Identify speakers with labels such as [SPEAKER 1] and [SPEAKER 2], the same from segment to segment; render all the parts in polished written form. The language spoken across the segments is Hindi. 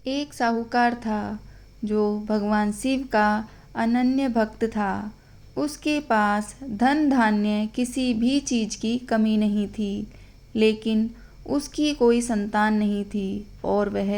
[SPEAKER 1] एक साहूकार था जो भगवान शिव का अनन्य भक्त था। उसके पास धन धान्य किसी भी चीज की कमी नहीं थी, लेकिन उसकी कोई संतान नहीं थी और वह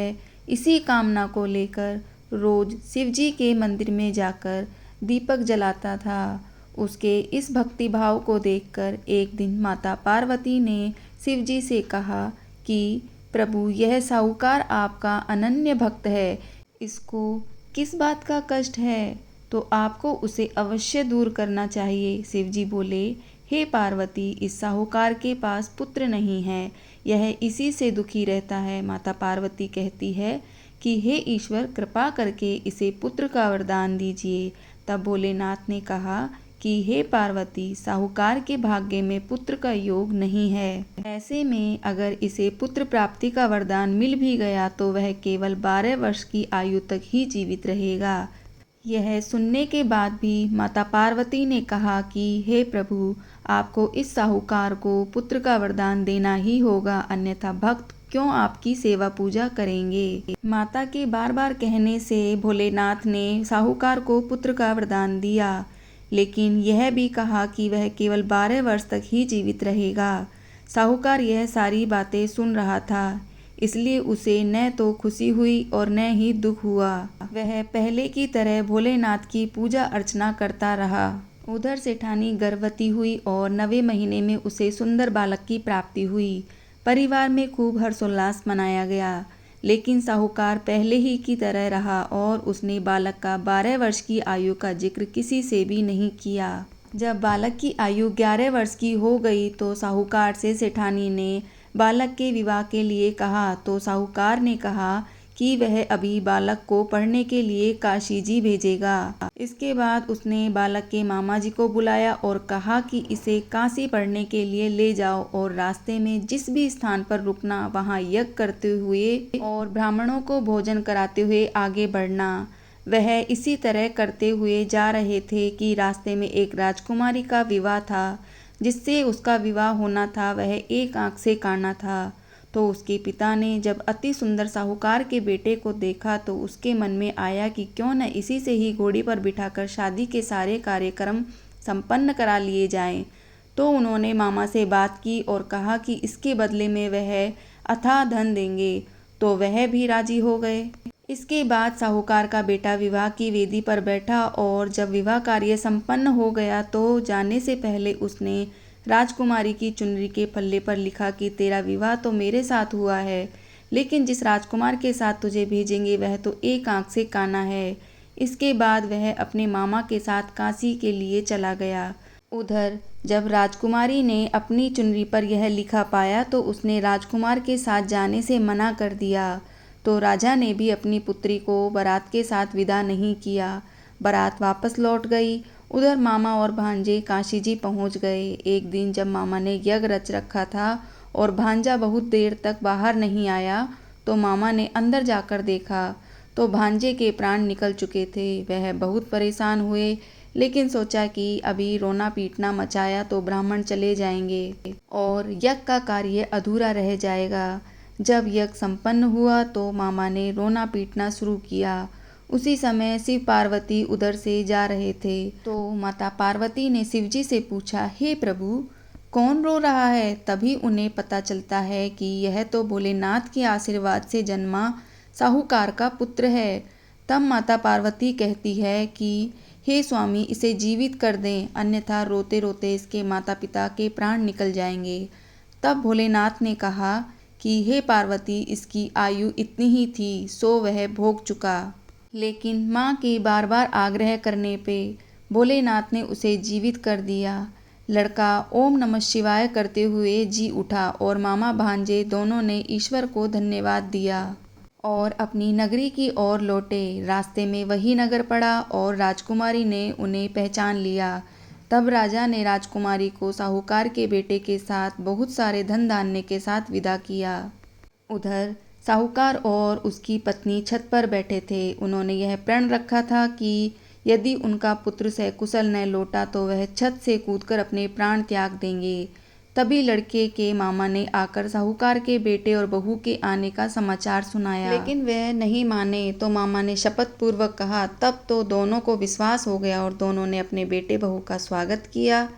[SPEAKER 1] इसी कामना को लेकर रोज शिवजी के मंदिर में जाकर दीपक जलाता था। उसके इस भक्ति भाव को देखकर एक दिन माता पार्वती ने शिवजी से कहा कि प्रभु, यह साहूकार आपका अनन्य भक्त है, इसको किस बात का कष्ट है, तो आपको उसे अवश्य दूर करना चाहिए। शिवजी बोले, हे पार्वती, इस साहूकार के पास पुत्र नहीं है, यह इसी से दुखी रहता है। माता पार्वती कहती है कि हे ईश्वर, कृपा करके इसे पुत्र का वरदान दीजिए। तब भोलेनाथ ने कहा कि हे पार्वती, साहूकार के भाग्य में पुत्र का योग नहीं है। ऐसे में अगर इसे पुत्र प्राप्ति का वरदान मिल भी गया तो वह केवल 12 वर्ष की आयु तक ही जीवित रहेगा। यह सुनने के बाद भी माता पार्वती ने कहा कि हे प्रभु, आपको इस साहूकार को पुत्र का वरदान देना ही होगा, अन्यथा भक्त क्यों आपकी सेवा पूजा करेंगे। माता के बार बार कहने से भोलेनाथ ने साहूकार को पुत्र का वरदान दिया, लेकिन यह भी कहा कि वह केवल 12 वर्ष तक ही जीवित रहेगा। साहूकार यह सारी बातें सुन रहा था, इसलिए उसे न तो खुशी हुई और न ही दुख हुआ। वह पहले की तरह भोलेनाथ की पूजा अर्चना करता रहा। उधर सेठानी गर्भवती हुई और 9वें महीने में उसे सुंदर बालक की प्राप्ति हुई। परिवार में खूब हर्षोल्लास मनाया गया, लेकिन साहूकार पहले ही की तरह रहा और उसने बालक का 12 वर्ष की आयु का जिक्र किसी से भी नहीं किया। जब बालक की आयु 11 वर्ष की हो गई तो साहूकार से सेठानी ने बालक के विवाह के लिए कहा, तो साहूकार ने कहा कि वह अभी बालक को पढ़ने के लिए काशी जी भेजेगा। इसके बाद उसने बालक के मामा जी को बुलाया और कहा कि इसे काशी पढ़ने के लिए ले जाओ और रास्ते में जिस भी स्थान पर रुकना वहाँ यज्ञ करते हुए और ब्राह्मणों को भोजन कराते हुए आगे बढ़ना। वह इसी तरह करते हुए जा रहे थे कि रास्ते में एक राजकुमारी का विवाह था। जिससे उसका विवाह होना था वह एक आंख से काना था। तो उसके पिता ने जब अति सुंदर साहूकार के बेटे को देखा तो उसके मन में आया कि क्यों न इसी से ही घोड़ी पर बिठाकर शादी के सारे कार्यक्रम संपन्न करा लिए जाएं। तो उन्होंने मामा से बात की और कहा कि इसके बदले में वह अथाह धन देंगे, तो वह भी राजी हो गए। इसके बाद साहूकार का बेटा विवाह की वेदी पर बैठा और जब विवाह कार्य संपन्न हो गया तो जाने से पहले उसने राजकुमारी की चुनरी के पल्ले पर लिखा कि तेरा विवाह तो मेरे साथ हुआ है, लेकिन जिस राजकुमार के साथ तुझे भेजेंगे वह तो एक आंख से काना है। इसके बाद वह अपने मामा के साथ काशी के लिए चला गया। उधर जब राजकुमारी ने अपनी चुनरी पर यह लिखा पाया तो उसने राजकुमार के साथ जाने से मना कर दिया। तो राजा ने भी अपनी पुत्री को बारात के साथ विदा नहीं किया। बारात वापस लौट गई। उधर मामा और भांजे काशी जी पहुँच गए। एक दिन जब मामा ने यज्ञ रच रखा था और भांजा बहुत देर तक बाहर नहीं आया तो मामा ने अंदर जाकर देखा तो भांजे के प्राण निकल चुके थे। वह बहुत परेशान हुए, लेकिन सोचा कि अभी रोना पीटना मचाया तो ब्राह्मण चले जाएंगे और यज्ञ का कार्य अधूरा रह जाएगा। जब यज्ञ संपन्न हुआ तो मामा ने रोना पीटना शुरू किया। उसी समय शिव पार्वती उधर से जा रहे थे तो माता पार्वती ने शिवजी से पूछा, हे प्रभु, कौन रो रहा है? तभी उन्हें पता चलता है कि यह तो भोलेनाथ के आशीर्वाद से जन्मा साहूकार का पुत्र है। तब माता पार्वती कहती है कि हे स्वामी, इसे जीवित कर दें, अन्यथा रोते रोते इसके माता पिता के प्राण निकल जाएंगे। तब भोलेनाथ ने कहा कि हे पार्वती, इसकी आयु इतनी ही थी सो वह भोग चुका। लेकिन माँ के बार बार आग्रह करने पे भोलेनाथ ने उसे जीवित कर दिया। लड़का ओम नमः शिवाय करते हुए जी उठा और मामा भांजे दोनों ने ईश्वर को धन्यवाद दिया और अपनी नगरी की ओर लौटे। रास्ते में वही नगर पड़ा और राजकुमारी ने उन्हें पहचान लिया। तब राजा ने राजकुमारी को साहूकार के बेटे के साथ बहुत सारे धन धान्य के साथ विदा किया। उधर साहूकार और उसकी पत्नी छत पर बैठे थे। उन्होंने यह प्रण रखा था कि यदि उनका पुत्र सकुशल न लौटा तो वह छत से कूदकर अपने प्राण त्याग देंगे। तभी लड़के के मामा ने आकर साहूकार के बेटे और बहू के आने का समाचार सुनाया, लेकिन वह नहीं माने तो मामा ने शपथ पूर्वक कहा। तब तो दोनों को विश्वास हो गया और दोनों ने अपने बेटे बहू का स्वागत किया।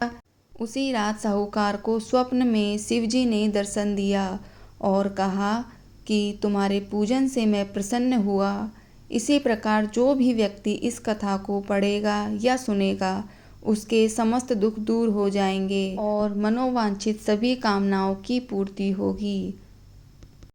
[SPEAKER 1] उसी रात साहूकार को स्वप्न में शिवजी ने दर्शन दिया और कहा कि तुम्हारे पूजन से मैं प्रसन्न हुआ। इसी प्रकार जो भी व्यक्ति इस कथा को पढ़ेगा या सुनेगा उसके समस्त दुख दूर हो जाएंगे और मनोवांछित सभी कामनाओं की पूर्ति होगी।